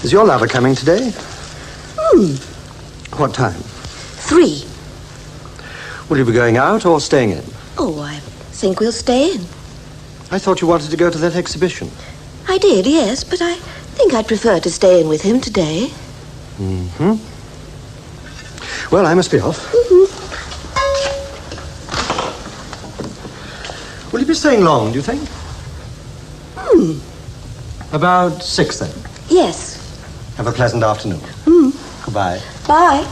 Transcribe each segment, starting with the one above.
Is your lover coming today? What time? 3. Will you be going out or staying in? Oh, I think we'll stay in. I thought you wanted to go to that exhibition. I did, yes, but I think I'd prefer to stay in with him today. Mm-hmm. Well, I must be off. Will you be staying long, do you think? About 6, then. Yes. Have a pleasant afternoon. Goodbye. Bye.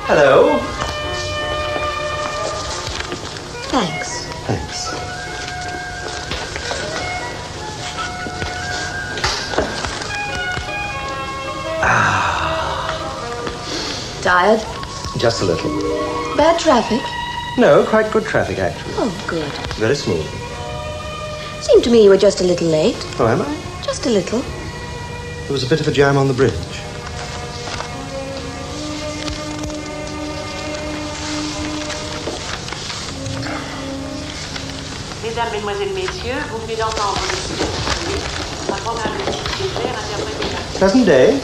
Hello. Thanks. Thanks. Tired? Just a little. Bad traffic? No, quite good traffic, actually. Oh, good. Very smooth. Seemed to me you were just a little late. Oh, am I? Just a little. There was a bit of a jam on the bridge. Mesdames, Mesdemoiselles, Messieurs, vous venez d'entendre un programme de Shakespeare interprété par... Pleasant day.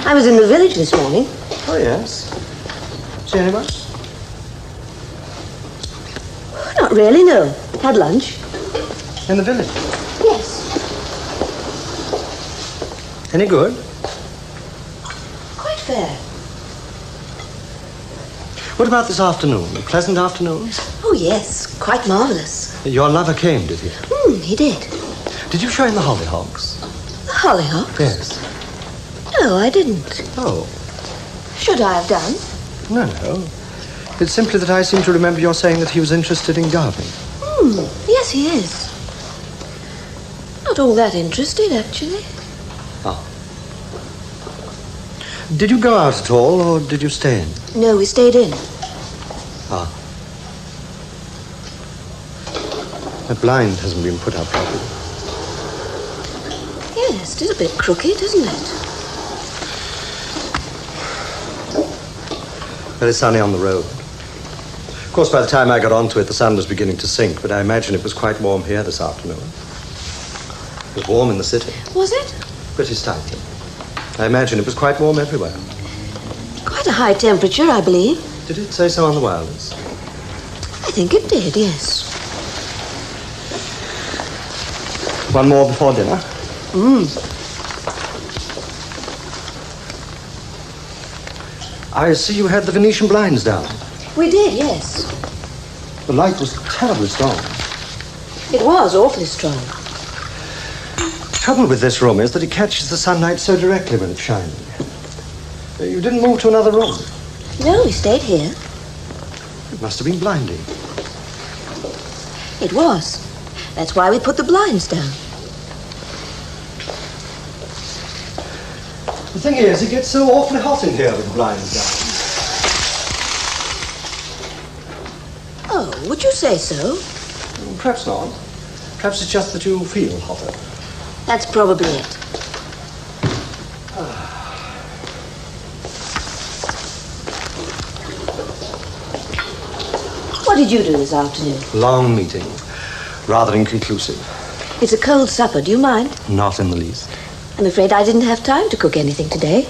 I was in the village this morning. Oh, yes. See anyone? Not really, no. Had lunch. In the village. Yes. Any good? Quite fair. What about this afternoon? A pleasant afternoon? Oh, yes. Quite marvellous. Your lover came, did he? He did. Did you show him the hollyhocks? The hollyhock? Yes. No, I didn't. Oh. Should I have done? No. It's simply that I seem to remember your saying that he was interested in gardening. Yes, he is. Not all that interested, actually. Oh. Did you go out at all, or did you stay in? No, we stayed in. Ah. The blind hasn't been put up properly. Yes, it is a bit crooked, isn't it? Very sunny on the road. Of course, by the time I got onto it, the sun was beginning to sink, but I imagine it was quite warm here this afternoon. It was warm in the city. Was it? Pretty slightly. I imagine it was quite warm everywhere. Quite a high temperature, I believe. Did it say so on the wireless? I think it did, yes. One more before dinner? I see you had the Venetian blinds down. We did, yes. The light was terribly strong. It was awfully strong. The trouble with this room is that it catches the sunlight so directly when it's shining. You didn't move to another room. No, we stayed here. It must have been blinding. It was. That's why we put the blinds down. The thing is, it gets so awfully hot in here with the blinds down. Oh, would you say so? Perhaps not. Perhaps it's just that you feel hotter. That's probably it. What did you do this afternoon? Long meeting. Rather inconclusive. It's a cold supper. Do you mind? Not in the least. I'm afraid I didn't have time to cook anything today.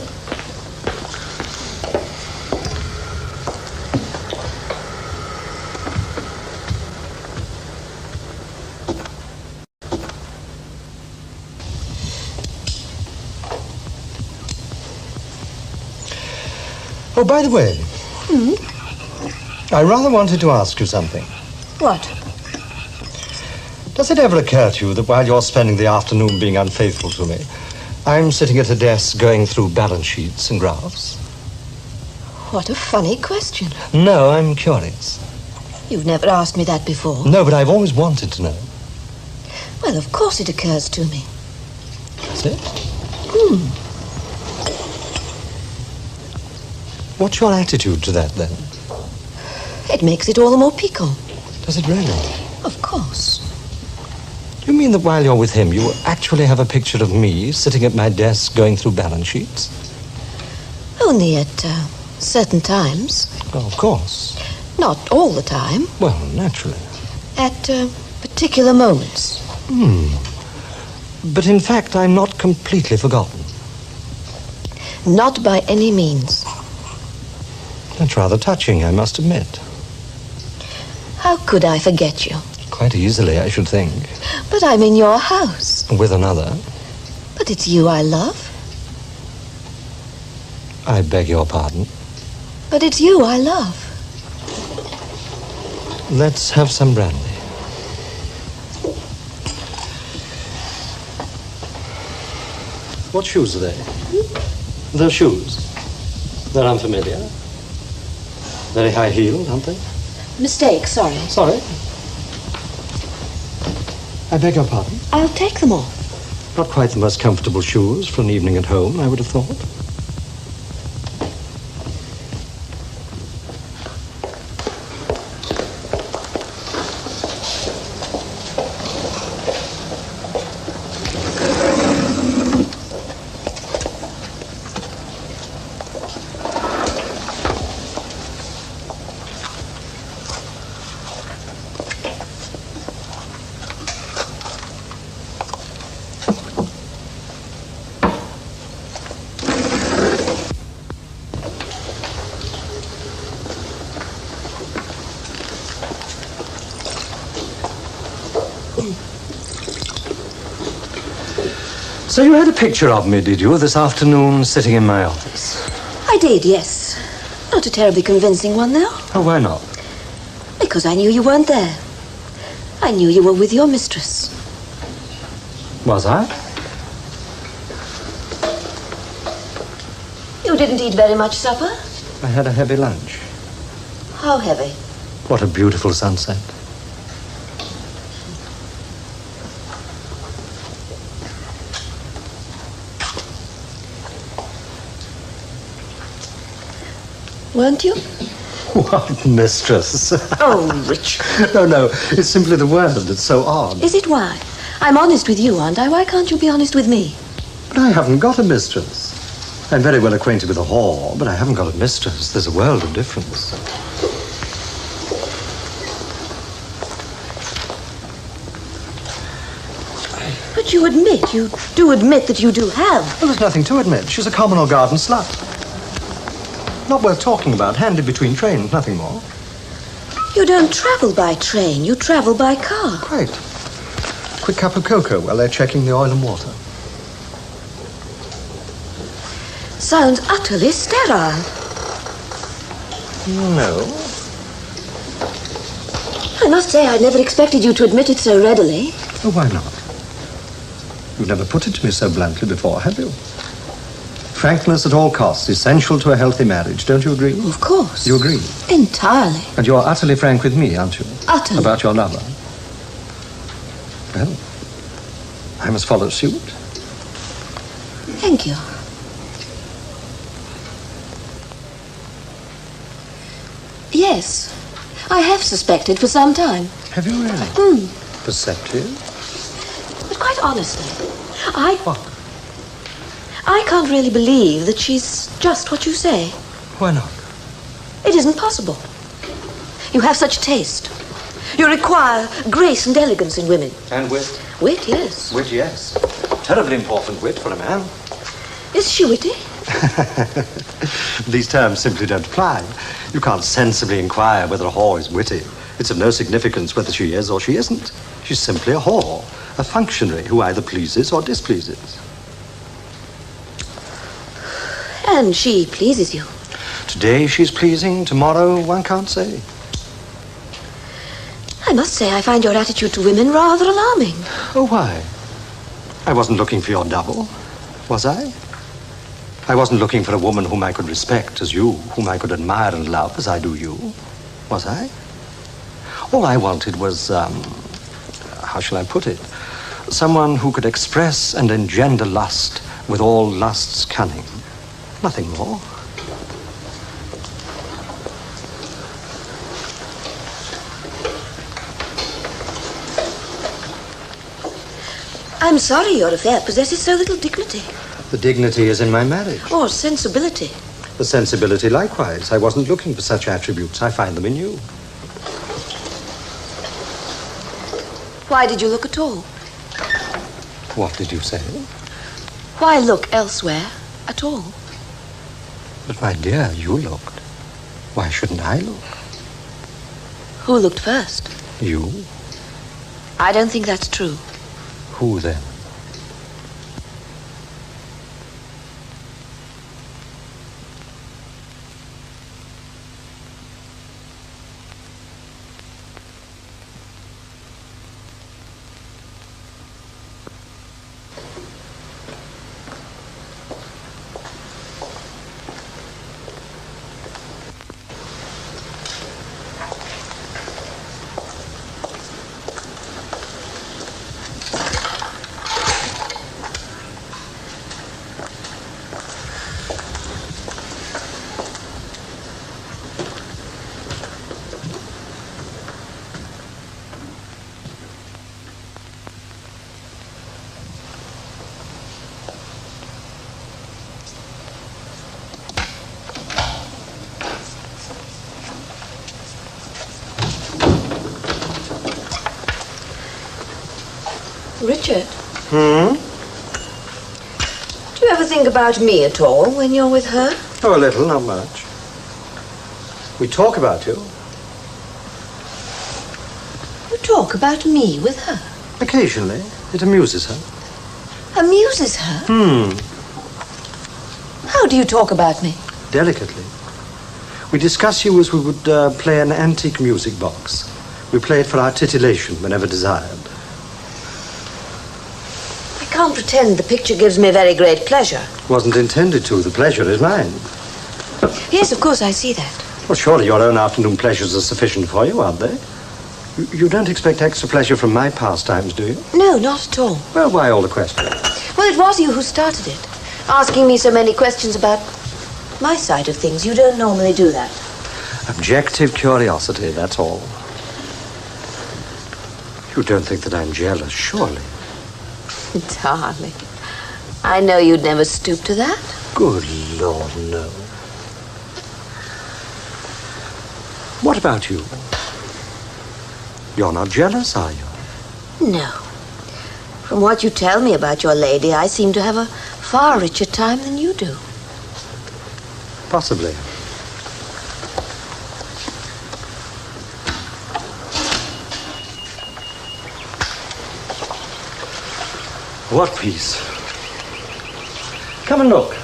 Oh, by the way, I rather wanted to ask you something. What? Does it ever occur to you that while you're spending the afternoon being unfaithful to me, I'm sitting at a desk going through balance sheets and graphs? What a funny question. No, I'm curious. You've never asked me that before. No, but I've always wanted to know. Well, of course it occurs to me. Does it? What's your attitude to that, then? It makes it all the more piquant. Does it really? Of course. You mean that while you're with him, you actually have a picture of me sitting at my desk going through balance sheets? Only at certain times. Oh, of course. Not all the time. Well, naturally. At particular moments. But in fact, I'm not completely forgotten. Not by any means. That's rather touching, I must admit. How could I forget you? Quite easily, I should think. But I'm in your house. With another. But it's you I love. I beg your pardon. But it's you I love. Let's have some brandy. What shoes are they? They're shoes. They're unfamiliar. Very high-heeled, aren't they? Mistake, sorry. Sorry. I beg your pardon? I'll take them off. Not quite the most comfortable shoes for an evening at home, I would have thought. So you had a picture of me, did you, this afternoon, sitting in my office? I did, yes. Not a terribly convincing one, though. Oh, why not? Because I knew you weren't there. I knew you were with your mistress. Was I? You didn't eat very much supper? I had a heavy lunch. How heavy? What a beautiful sunset. Weren't you? What mistress? Oh, Richard. No, it's simply the word that's so odd. Is it why? I'm honest with you, aren't I? Why can't you be honest with me? But I haven't got a mistress. I'm very well acquainted with a whore, but I haven't got a mistress. There's a world of difference. But you do admit that you do have. Well, there's nothing to admit. She's a common or garden slut. Not worth talking about. Handy between trains, nothing more. You don't travel by train. You travel by car. Quite. Quick cup of cocoa while they're checking the oil and water. Sounds utterly sterile. No. I must say I never expected you to admit it so readily. Oh, why not? You've never put it to me so bluntly before, have you? Frankness at all costs, essential to a healthy marriage. Don't you agree? Of course. You agree? Entirely. And you're utterly frank with me, aren't you? Utterly. About your lover. Well, I must follow suit. Thank you. Yes, I have suspected for some time. Have you really? Perceptive? But quite honestly, What? I can't really believe that she's just what you say. Why not? It isn't possible. You have such taste. You require grace and elegance in women. And wit? Wit, yes. Wit, yes. Terribly important wit for a man. Is she witty? These terms simply don't apply. You can't sensibly inquire whether a whore is witty. It's of no significance whether she is or she isn't. She's simply a whore, a functionary who either pleases or displeases. And she pleases you. Today she's pleasing, tomorrow one can't say. I must say I find your attitude to women rather alarming. Oh, why? I wasn't looking for your double, was I? I wasn't looking for a woman whom I could respect as you, whom I could admire and love as I do you, was I? All I wanted was, how shall I put it? Someone who could express and engender lust with all lust's cunning. Nothing more. I'm sorry your affair possesses so little dignity. The dignity is in my marriage. Or sensibility. The sensibility likewise. I wasn't looking for such attributes. I find them in you. Why did you look at all? What did you say? Why look elsewhere at all? But my dear, you looked. Why shouldn't I look? Who looked first? You? I don't think that's true. Who then? Richard, Hmm? do you ever think about me at all when you're with her? Oh, a little, not much. We talk about you. You talk about me with her? Occasionally. It amuses her. Amuses her? How do you talk about me? Delicately. We discuss you as we would play an antique music box. We play it for our titillation whenever desired. I can't pretend the picture gives me very great pleasure. Wasn't intended to. The pleasure is mine. Yes, of course, I see that. Well, surely your own afternoon pleasures are sufficient for you, aren't they? You don't expect extra pleasure from my pastimes, do you? No, not at all. Well, why all the question? Well, it was you who started it, asking me so many questions about my side of things. You don't normally do that. Objective curiosity, that's all. You don't think that I'm jealous, surely? Darling, I know you'd never stoop to that. Good Lord, no. What about you? You're not jealous, are you? No. From what you tell me about your lady, I seem to have a far richer time than you do. Possibly. What piece? Come and look.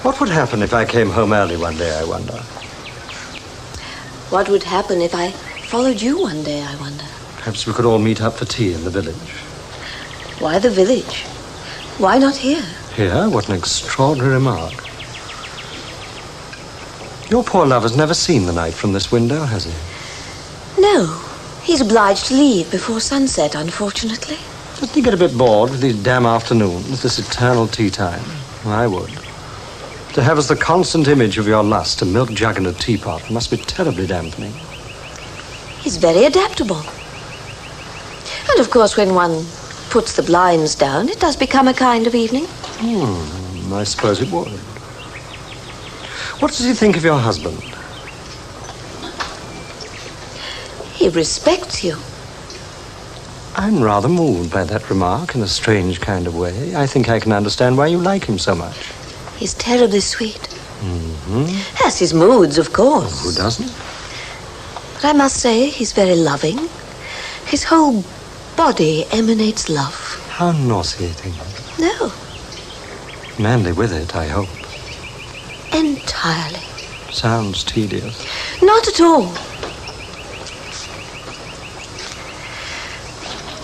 What would happen if I came home early one day, I wonder? What would happen if I followed you one day, I wonder? Perhaps we could all meet up for tea in the village. Why the village? Why not here? Here? What an extraordinary remark. Your poor lover's never seen the night from this window, has he? No. He's obliged to leave before sunset, unfortunately. Doesn't he get a bit bored with these damn afternoons, this eternal tea time? I would. To have as the constant image of your lust a milk jug and a teapot must be terribly dampening. He's very adaptable. And of course, when one puts the blinds down, it does become a kind of evening. I suppose it would. What does he think of your husband? He respects you. I'm rather moved by that remark in a strange kind of way. I think I can understand why you like him so much. He's terribly sweet. Has his moods, of course. Who doesn't? But I must say, he's very loving. His whole body emanates love. How nauseating. No, Manly with it, I hope. entirely. Sounds tedious. Not at all.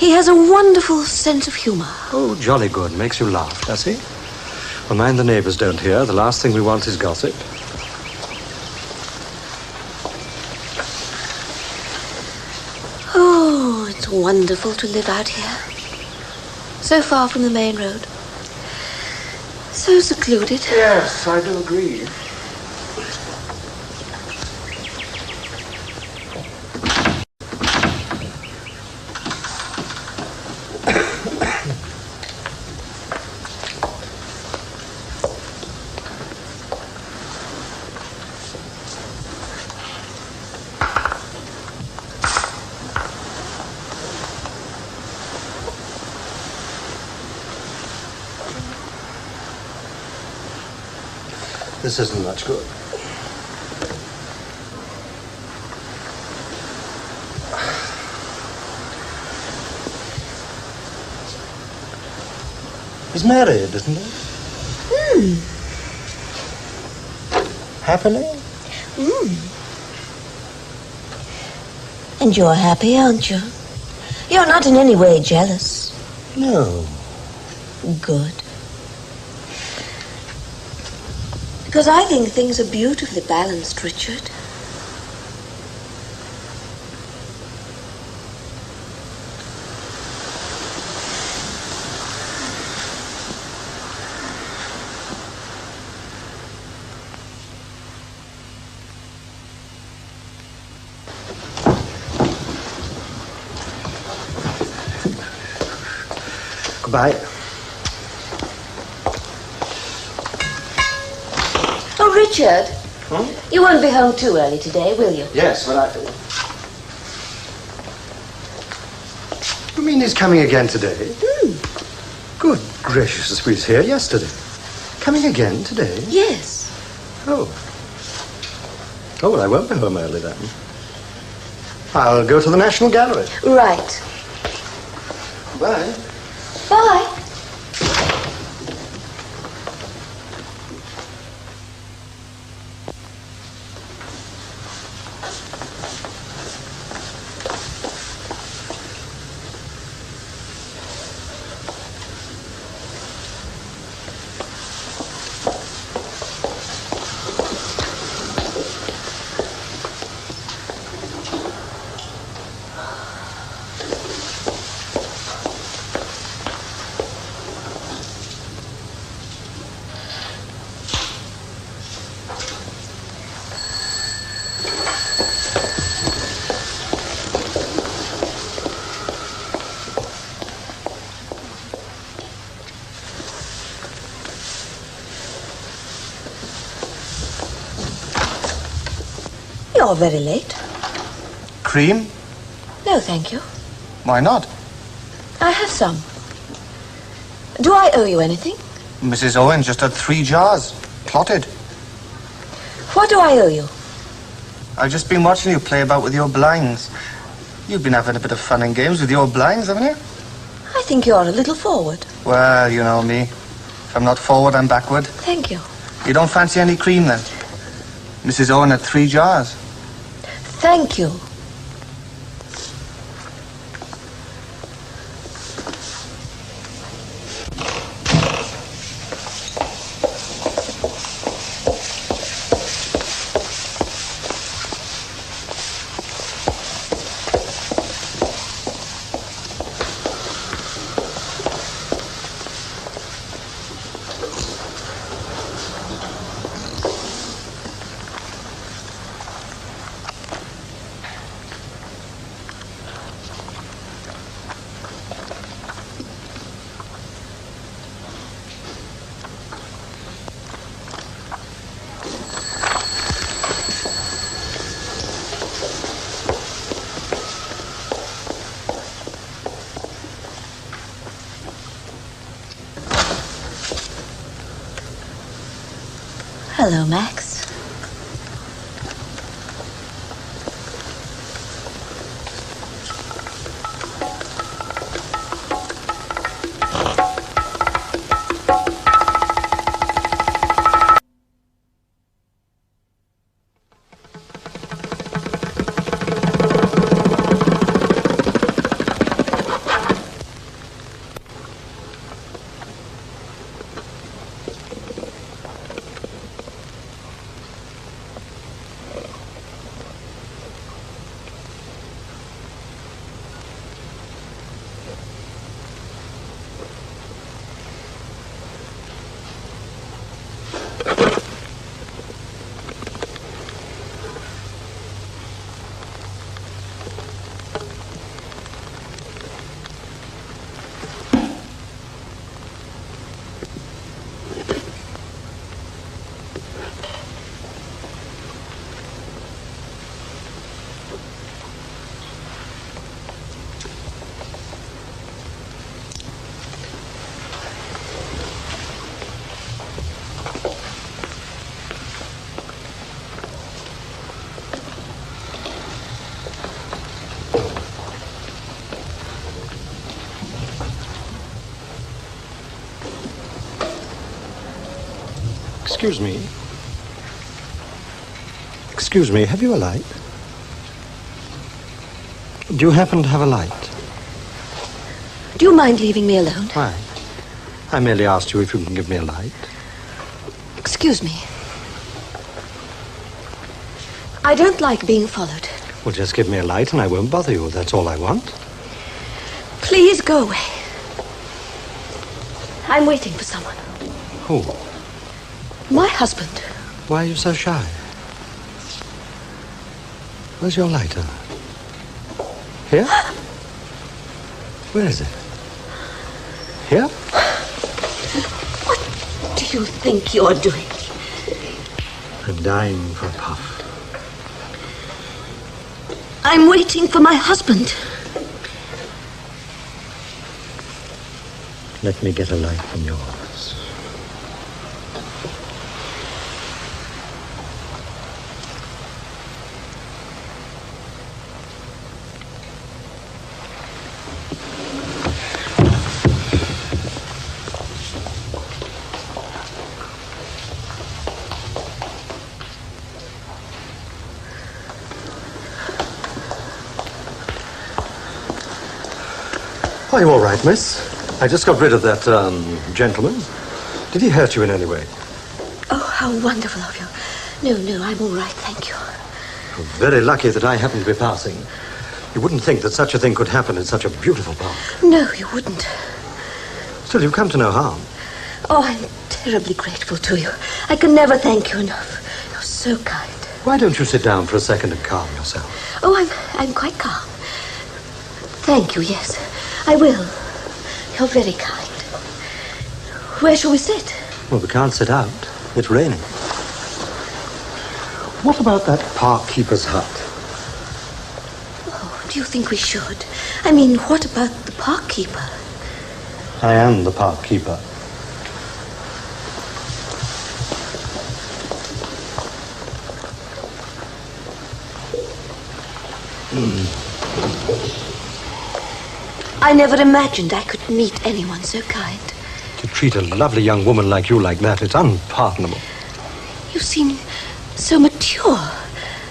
He has a wonderful sense of humor. Oh, jolly good. Makes you laugh, does he? Well, mind the neighbors don't hear. The last thing we want is gossip. Oh, it's wonderful to live out here. So far from the main road. So secluded. Yes, I do agree. This isn't much good. He's married, isn't he? Happily? And you're happy, aren't you? You're not in any way jealous. No. Good. Because I think things are beautifully balanced, Richard. Goodbye. Oh, Richard. Hmm? You won't be home too early today, will you? Yes, but I... You mean he's coming again today? Good gracious, we was here yesterday. Coming again today? Yes. Oh. Oh, well, I won't be home early then. I'll go to the National Gallery. Right. Bye. Bye. You're very late. Cream? No, thank you. Why not? I have some. Do I owe you anything? Mrs. Owen just had 3 jars. Clotted. What do I owe you? I've just been watching you play about with your blinds. You've been having a bit of fun and games with your blinds, haven't you? I think you're a little forward. Well, you know me. If I'm not forward, I'm backward. Thank you. You don't fancy any cream, then? Mrs. Owen had 3 jars. Thank you. Hello, Max. Excuse me. Excuse me, have you a light? Do you happen to have a light? Do you mind leaving me alone? Why? I merely asked you if you can give me a light. Excuse me. I don't like being followed. Well, just give me a light and I won't bother you. That's all I want. Please go away. I'm waiting for someone. Who? My husband. Why are you so shy? Where's your lighter? Here? Where is it? Here? do you think you're doing? I'm dying for a puff. I'm waiting for my husband. Let me get a light from yours. Are you all right, miss? I just got rid of that, gentleman. Did he hurt you in any way? Oh, how wonderful of you. No, I'm all right, thank you. You're very lucky that I happened to be passing. You wouldn't think that such a thing could happen in such a beautiful park. No, you wouldn't. Still, you've come to no harm. Oh, I'm terribly grateful to you. I can never thank you enough. You're so kind. Why don't you sit down for a second and calm yourself? Oh, I'm quite calm. Thank you, yes. I will. You're very kind. Where shall we sit? Well, we can't sit out. It's raining. What about that park keeper's hut? Oh, do you think we should? I mean, what about the park keeper? I am the park keeper. I never imagined I could meet anyone so kind. To treat a lovely young woman like you like that, it's unpardonable. You seem so mature,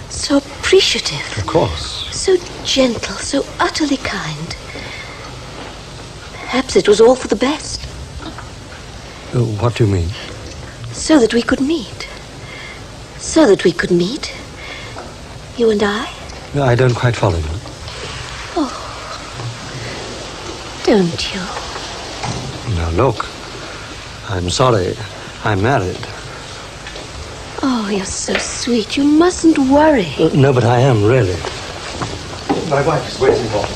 so appreciative. Of course. So gentle, so utterly kind. Perhaps it was all for the best. What do you mean? So that we could meet. So that we could meet. You and I. I don't quite follow you. Don't you? Now, look. I'm sorry. I'm married. Oh, you're so sweet. You mustn't worry. No, but I am, really. My wife is waiting for me.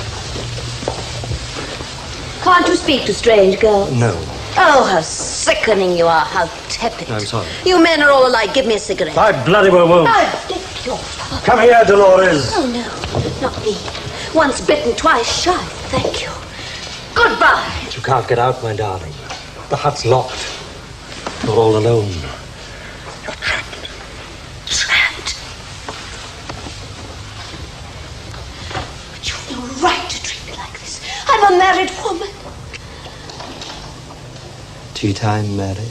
Can't you speak to strange girls? No. Oh, how sickening you are. How tepid. I'm sorry. You men are all alike. Give me a cigarette. I bloody well won't. Oh, Dick, you're far. Come here, Dolores. Oh, no. Not me. Once bitten, twice shy. Thank you. Goodbye. But you can't get out, my darling. The hut's locked. You're all alone. You're trapped. Trapped? But you've no right to treat me like this. I'm a married woman. Tea time, Mary.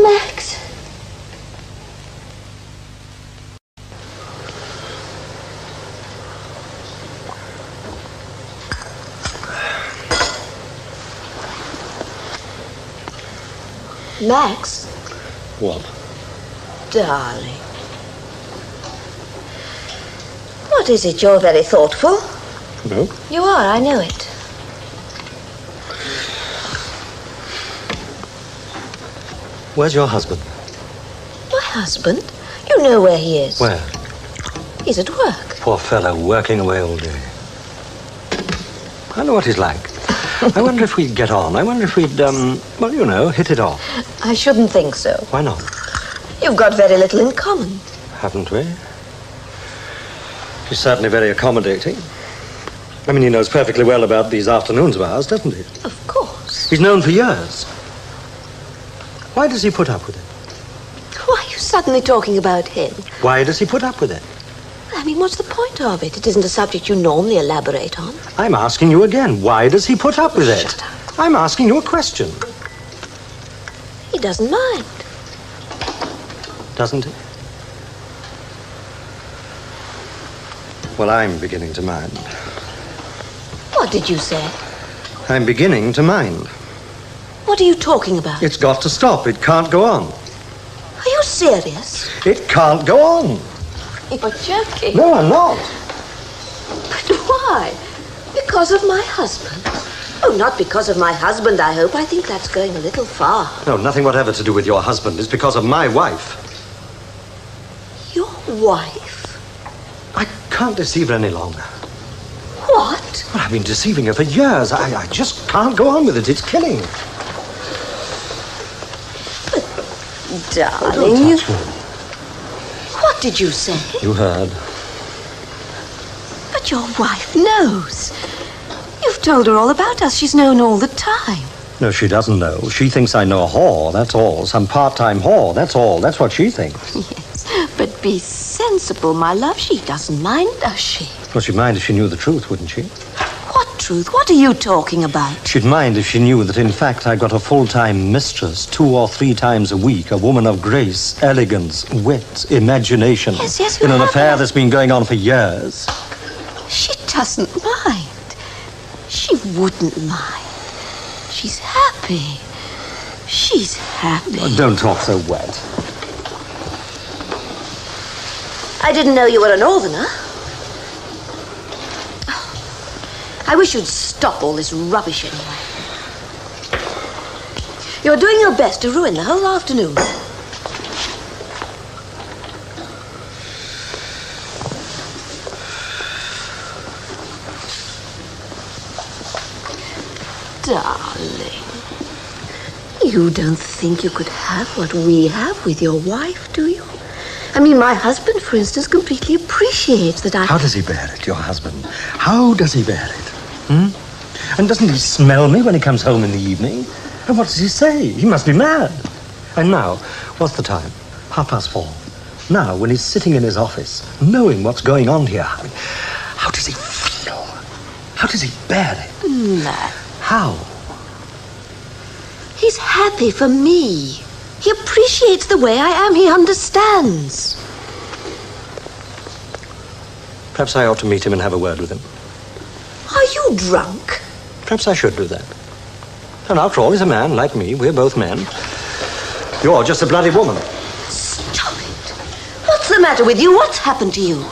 Max. Max, What? darling. What is it? You're very thoughtful. No. You are, I know it. Where's your husband? My husband? You know where he is. Where? He's at work. Poor fellow, working away all day. I know what he's like. I wonder if we'd get on. I wonder if we'd, well, you know, hit it off. I shouldn't think so. Why not? You've got very little in common. Haven't we? He's certainly very accommodating. I mean, he knows perfectly well about these afternoons of ours, doesn't he? Of course. He's known for years. Why does he put up with it? Why, you suddenly talking about him? Why does he put up with it? I mean, what's the point of it? It isn't a subject you normally elaborate on. I'm asking you again. Why does he put up with it? Shut up. I'm asking you a question. He doesn't mind. Doesn't he? Well, I'm beginning to mind. What did you say? I'm beginning to mind. What are you talking about? It's got to stop. It can't go on. Are you serious? It can't go on. You're joking. No, I'm not. But why? Because of my husband? Oh, not because of my husband, I hope. I think that's going a little far. No, nothing whatever to do with your husband. It's because of my wife. Your wife? I can't deceive her any longer. What? Well, I've been deceiving her for years. I just can't go on with it. It's killing. Darling, Don't touch me. What did you say? You heard. But your wife knows. You've told her all about us. She's known all the time. No, she doesn't know. She thinks I know a whore, that's all. Some part-time whore, that's all. That's what she thinks. Yes, but be sensible, my love. She doesn't mind, does she? Well, she'd mind if she knew the truth, wouldn't she? What truth? What are you talking about? She'd mind if she knew that, in fact, I got a full-time mistress 2 or 3 times a week, a woman of grace, elegance, wit, imagination. Yes, you in an have affair her. that's been going on for years. She doesn't mind. She wouldn't mind. She's happy. She's happy. Oh, don't talk so wet. I didn't know you were a northerner. I wish you'd stop all this rubbish anyway. You're doing your best to ruin the whole afternoon. Darling, you don't think you could have what we have with your wife, do you? I mean, my husband, for instance, completely appreciates that I... How does he bear it, your husband? How does he bear it? And doesn't he smell me when he comes home in the evening? And what does he say? He must be mad. And now, what's the time? 4:30. Now, when he's sitting in his office, knowing what's going on here, I mean, how does he feel? How does he bear it? No. How? He's happy for me. He appreciates the way I am. He understands. Perhaps I ought to meet him and have a word with him. Are you drunk? Perhaps I should do that. And after all, he's a man like me. We're both men. You're just a bloody woman. Stop it. What's the matter with you? What's happened to you?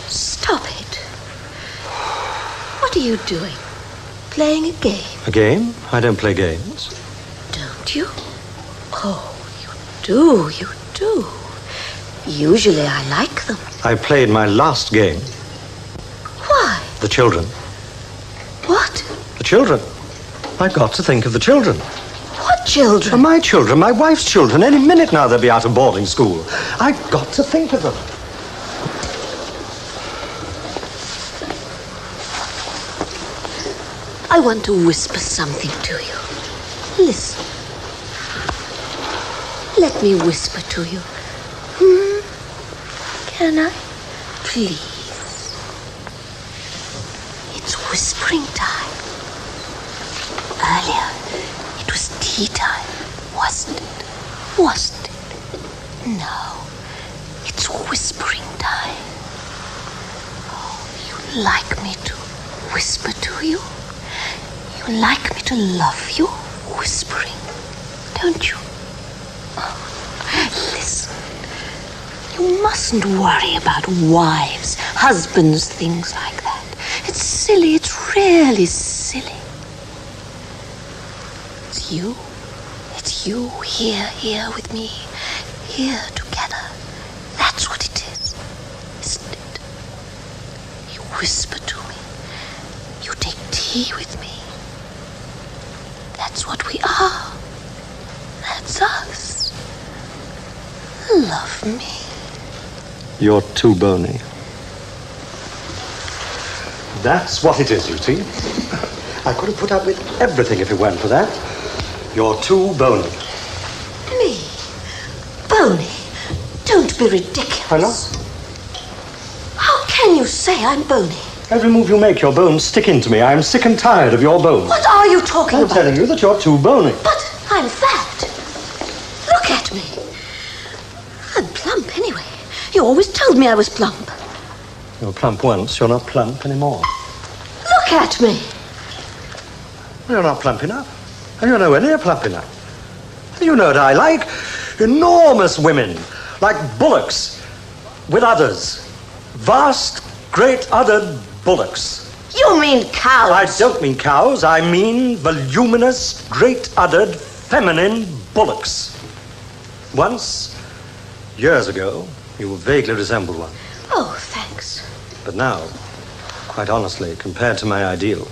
Stop it. What are you doing? Playing a game? A game? I don't play games. Don't you? Oh, you do, you do. Usually I like them. I played my last game. Why? The children. What? The children. I've got to think of the children. What children? My children, my wife's children. Any minute now they'll be out of boarding school. I've got to think of them. I want to whisper something to you. Listen. Let me whisper to you. Can I? Please. It's whispering time. Earlier, it was tea time, wasn't it? Wasn't it? No. It's whispering time. Oh, you like me to whisper to you? You like me to love you, whispering, don't you? Oh, listen. You mustn't worry about wives, husbands, things like that. It's silly. It's really silly. It's you. It's you here with me. Here together. That's what it is, isn't it? You whisper to me. You take tea with me. That's what we are. That's us. Love me. You're too bony. That's what it is, you see. I could have put up with everything if it weren't for that. You're too bony. be ridiculous. Why not? How can you say I'm bony? Every move you make, your bones stick into me. I'm sick and tired of your bones. What are you talking I'm about? telling you that you're too bony. But I'm fat. Look at me. I'm plump anyway. You always told me I was plump. You were plump once, you're not plump anymore. Look at me. You're not plump enough. And you're nowhere near plump enough. You know what I like? Enormous women, like bullocks, with udders. Vast, great uddered bullocks. You mean cows? I don't mean cows. I mean voluminous, great uddered, feminine bullocks. Once, years ago, you vaguely resembled one. Oh, thanks. But now, quite honestly, compared to my ideal,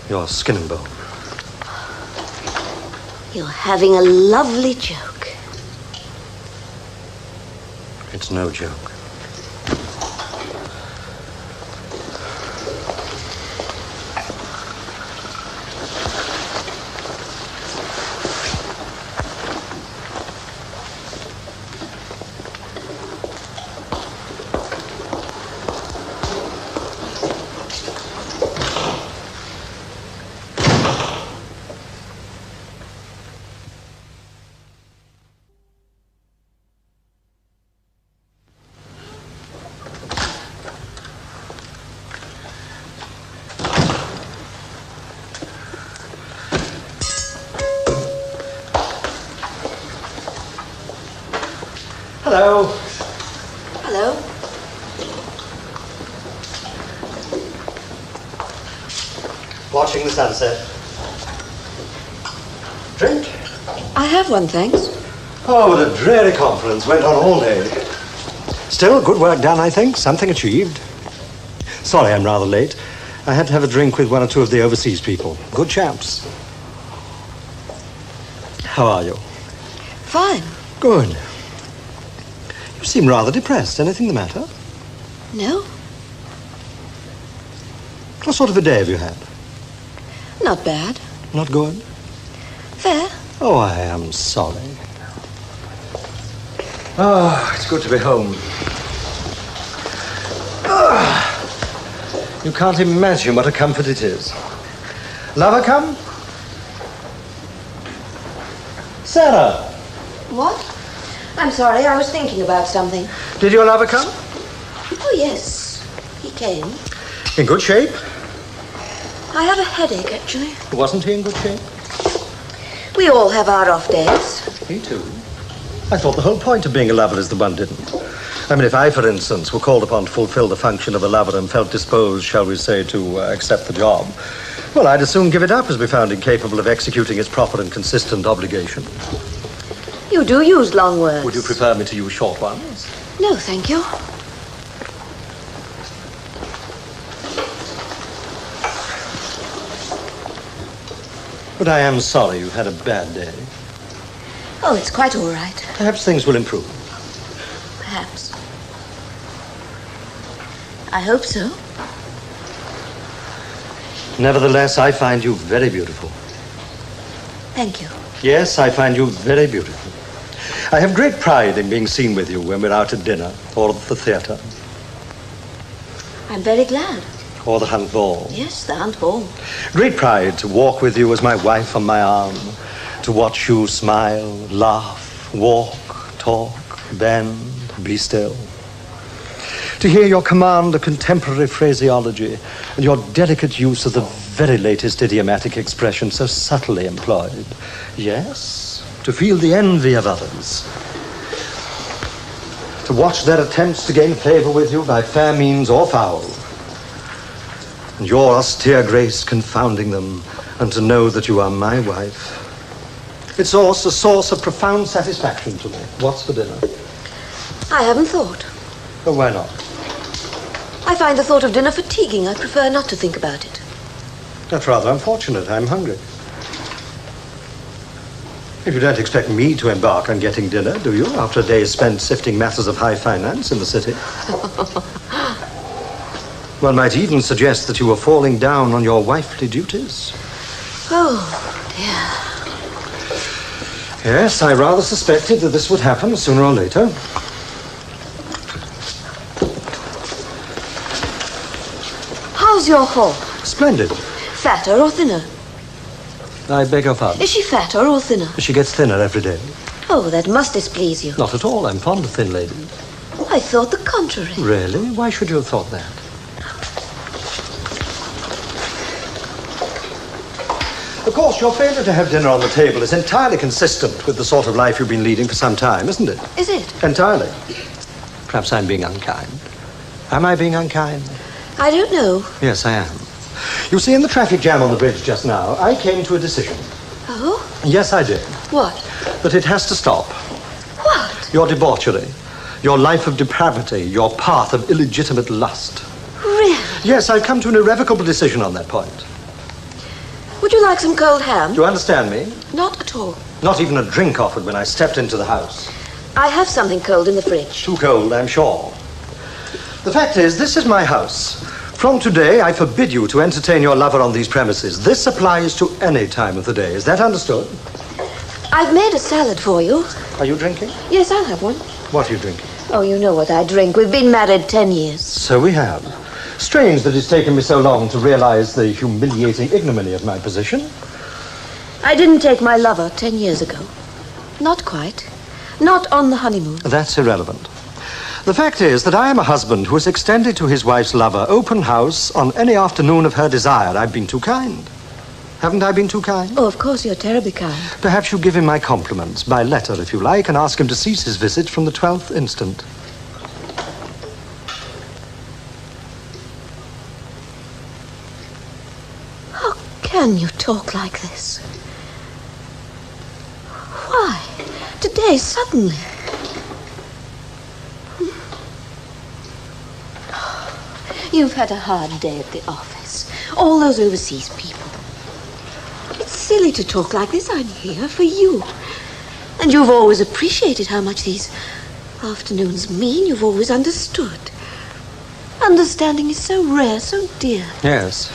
you're skin and bone. You're having a lovely joke. It's no joke. Hello. Hello. Watching the sunset. Drink? I have one, thanks. Oh, what a dreary conference. Went on all day. Still, good work done, I think. Something achieved. Sorry I'm rather late. I had to have a drink with one or two of the overseas people. Good chaps. How are you? Fine. Good. You seem rather depressed. Anything the matter? No, What sort of a day have you had? not bad. Not good? Fair. Oh, I am sorry. Oh, it's good to be home. You can't imagine what a comfort it is. Lover come? Sarah, What? I'm sorry, I was thinking about something. did your lover come? Oh, yes. He came. In good shape? I have a headache, actually. Wasn't he in good shape? We all have our off days. Me too. I thought the whole point of being a lover is the one didn't. I mean, if I, for instance, were called upon to fulfill the function of a lover and felt disposed, shall we say, to accept the job, well, I'd as soon give it up as be found incapable of executing its proper and consistent obligation. You do use long words. Would you prefer me to use short ones? No, thank you. But I am sorry you had a bad day. Oh, it's quite all right. Perhaps things will improve. Perhaps. I hope so. Nevertheless, I find you very beautiful. Thank you. Yes, I find you very beautiful. I have great pride in being seen with you when we're out at dinner or at the theatre I'm very glad. or the Hunt Ball. Yes, the Hunt Ball. Great pride to walk with you as my wife on my arm, to watch you smile, laugh, walk, talk, bend, be still. To hear your command of contemporary phraseology and your delicate use of the very latest idiomatic expression so subtly employed. Yes, to feel the envy of others. To watch their attempts to gain favor with you by fair means or foul. And your austere grace confounding them, and to know that you are my wife. It's also a source of profound satisfaction to me. What's for dinner? I haven't thought. Oh, why not? I find the thought of dinner fatiguing. I prefer not to think about it. That's rather unfortunate. I'm hungry. If you don't expect me to embark on getting dinner, do you, after a day spent sifting matters of high finance in the city? One might even suggest that you were falling down on your wifely duties. Oh, dear. Yes, I rather suspected that this would happen sooner or later. How's your horse? Splendid. Fatter or thinner? I beg your pardon. Is she fatter or thinner? She gets thinner every day. Oh, that must displease you. Not at all. I'm fond of thin ladies. I thought the contrary. Really? Why should you have thought that? Of course, your failure to have dinner on the table is entirely consistent with the sort of life you've been leading for some time, isn't it? Is it? Entirely. Perhaps I'm being unkind. Am I being unkind? I don't know. Yes, I am. You see, in the traffic jam on the bridge just now, I came to a decision. Oh? Yes, I did. What? That it has to stop. What? Your debauchery, your life of depravity, your path of illegitimate lust. Really? Yes, I've come to an irrevocable decision on that point. Would you like some cold ham? Do you understand me? Not at all. Not even a drink offered when I stepped into the house. I have something cold in the fridge. Too cold, I'm sure. The fact is, this is my house. From today, I forbid you to entertain your lover on these premises. This applies to any time of the day. Is that understood? I've made a salad for you. Are you drinking? Yes, I'll have one. What are you drinking? Oh, you know what I drink. We've been married 10 years. So we have. Strange that it's taken me so long to realize the humiliating ignominy of my position. I didn't take my lover 10 years ago. Not quite. Not on the honeymoon. That's irrelevant. The fact is that I am a husband who has extended to his wife's lover open house on any afternoon of her desire. I've been too kind. Haven't I been too kind? Oh, of course, you're terribly kind. Perhaps you give him my compliments, by letter if you like, and ask him to cease his visit from the 12th instant. How can you talk like this? Why? Today, suddenly. You've had a hard day at the office. All those overseas people. It's silly to talk like this. I'm here for you. And you've always appreciated how much these afternoons mean. You've always understood. Understanding is so rare, so dear. Yes.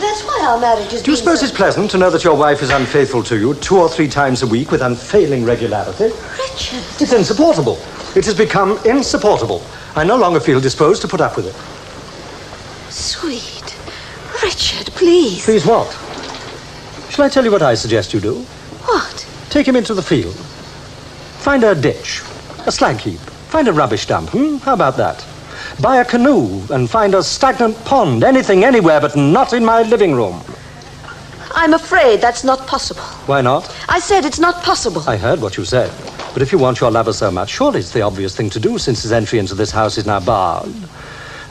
That's why our marriage is. Do you suppose it's pleasant to know that your wife is unfaithful to you 2 or 3 times a week with unfailing regularity? Richard. It's insupportable. It has become insupportable. I no longer feel disposed to put up with it. Sweet. Richard, please. Please what? Shall I tell you what I suggest you do? What? Take him into the field. Find a ditch, a slag heap. Find a rubbish dump. How about that? Buy a canoe and find a stagnant pond. Anything, anywhere, but not in my living room. I'm afraid that's not possible. Why not? I said it's not possible. I heard what you said. But if you want your lover so much, surely it's the obvious thing to do since his entry into this house is now barred.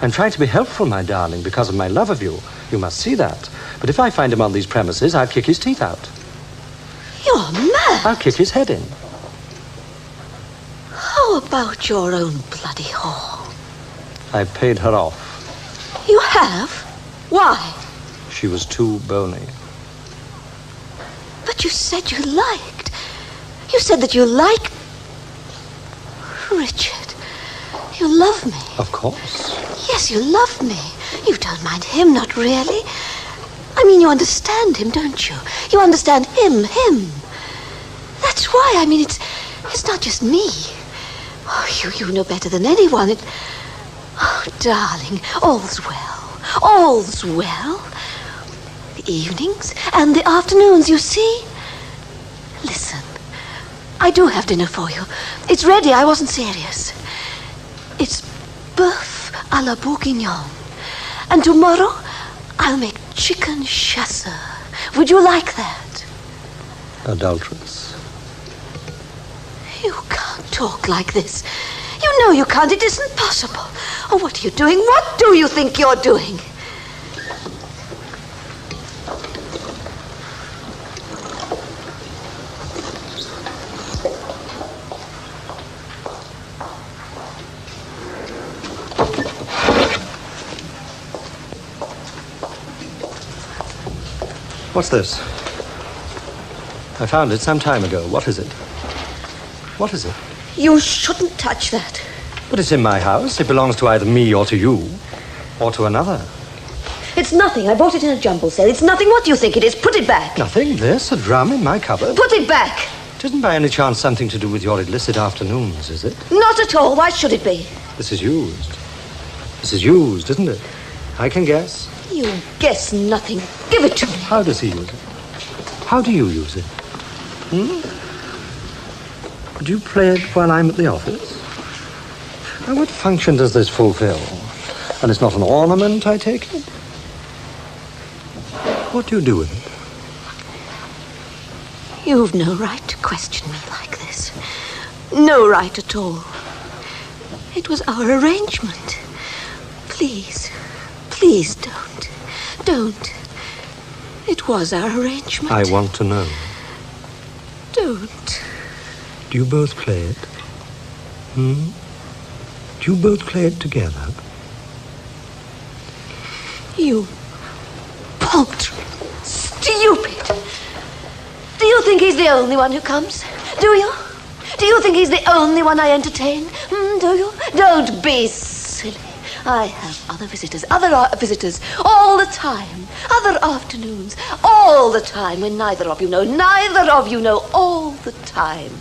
I'm trying to be helpful, my darling, because of my love of you. You must see that. But if I find him on these premises, I'll kick his teeth out. You're mad. I'll kick his head in. How about your own bloody whore? I've paid her off. You have? Why? She was too bony. But you said you liked. You said that you liked. Richard, you love me. Of course. Yes, you love me. You don't mind him, not really. I mean, you understand him, don't you? You understand him. That's why, I mean, it's not just me. Oh, you know better than anyone. Oh, darling, all's well. All's well. The evenings and the afternoons, you see? Listen, I do have dinner for you. It's ready, I wasn't serious. It's bœuf à la bourguignon. And tomorrow, I'll make chicken chasseur. Would you like that? Adulteress. You can't talk like this. You know you can't. It isn't possible. Oh, what are you doing? What do you think you're doing? What's this? I found it some time ago. What is it? What is it? You shouldn't touch that. But it's in my house. It belongs to either me or to you, or to another. It's nothing. I bought it in a jumble sale. It's nothing. What do you think it is? Put it back. Nothing. This, a drum in my cupboard. Put it back. It isn't by any chance something to do with your illicit afternoons, is it? Not at all. Why should it be? This is used. This is used, isn't it? I can guess. You guess nothing. Give it to me. How does he use it? How do you use it? Do you play it while I'm at the office? Now, what function does this fulfill? And it's not an ornament, I take it? What do you do with it? You've no right to question me like this. No right at all. It was our arrangement. Please, please don't. Don't. It was our arrangement. I want to know. Don't. Do you both play it? Do you both play it together? You paltry, stupid. Do you think he's the only one who comes? Do you? Do you think he's the only one I entertain? Do you? Don't be silly. I have other visitors all the time. Other afternoons, all the time, when neither of you know, all the time.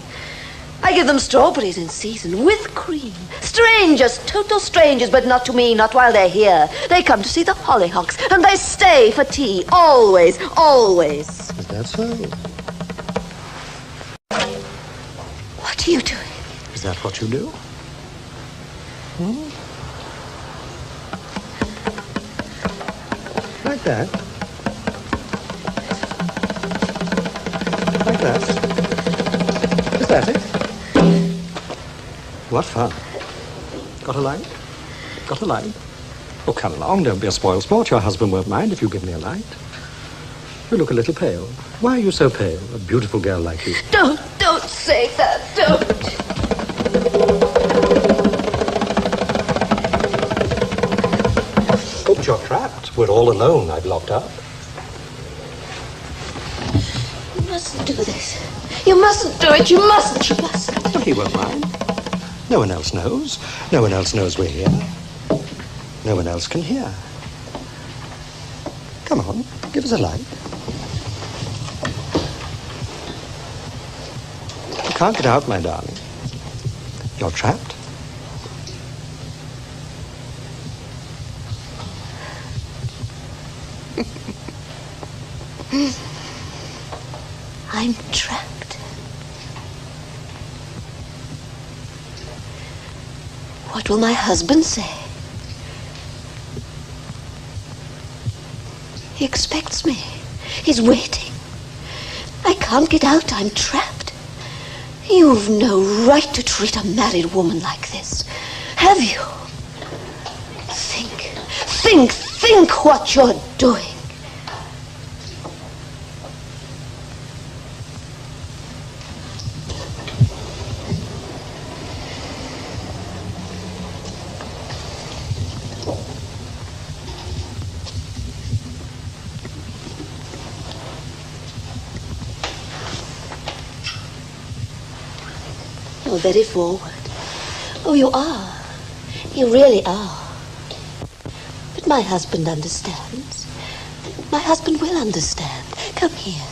I give them strawberries in season with cream. Strangers, total strangers, but not to me, not while they're here. They come to see the hollyhocks, and they stay for tea, always, always. Is that so? What are you doing? Is that what you do? Like that? Like that? Is that it? What fun. Got a light? Got a light? Oh, come along, don't be a spoil sport. Your husband won't mind if you give me a light. You look a little pale. Why are you so pale? A beautiful girl like you. Don't say that, don't. But you're trapped. We're all alone. I've locked up. You mustn't do this. You mustn't do it. You mustn't. Oh, he won't mind. No one else knows. No one else knows we're here. No one else can hear. Come on, give us a light. You can't get out, my darling. You're trapped. I'm trapped. What will my husband say? He expects me. He's waiting. I can't get out. I'm trapped. You've no right to treat a married woman like this. Have you? Think what you're doing. You're very forward. Oh, you are. You really are. But my husband understands. My husband will understand. Come here.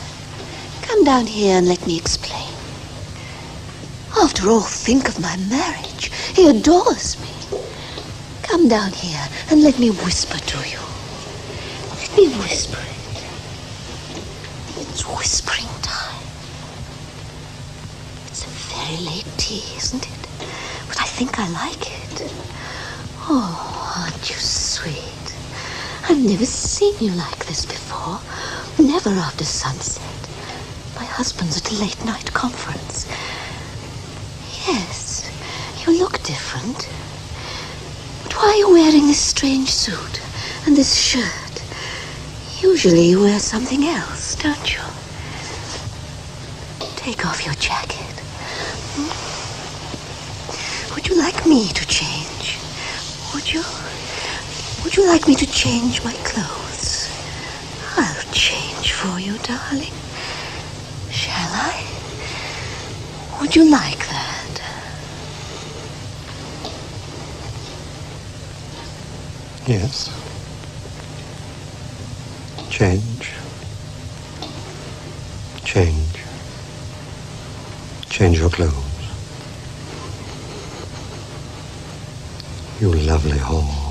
Come down here and let me explain. After all, think of my marriage. He adores me. Come down here and let me whisper to you. Let me whisper it. It's whispering time. It's a very late tea, isn't it? But I think I like it. Oh, aren't you sweet? I've never seen you like this before. Never after sunset. My husband's at a late-night conference. Yes, you look different. But why are you wearing this strange suit and this shirt? Usually you wear something else, don't you? Take off your jacket. Would you like me to change? Would you? Would you like me to change my clothes? I'll change for you, darling. Shall I? Would you like that? Yes. Change. Change. Change your clothes. You lovely whore.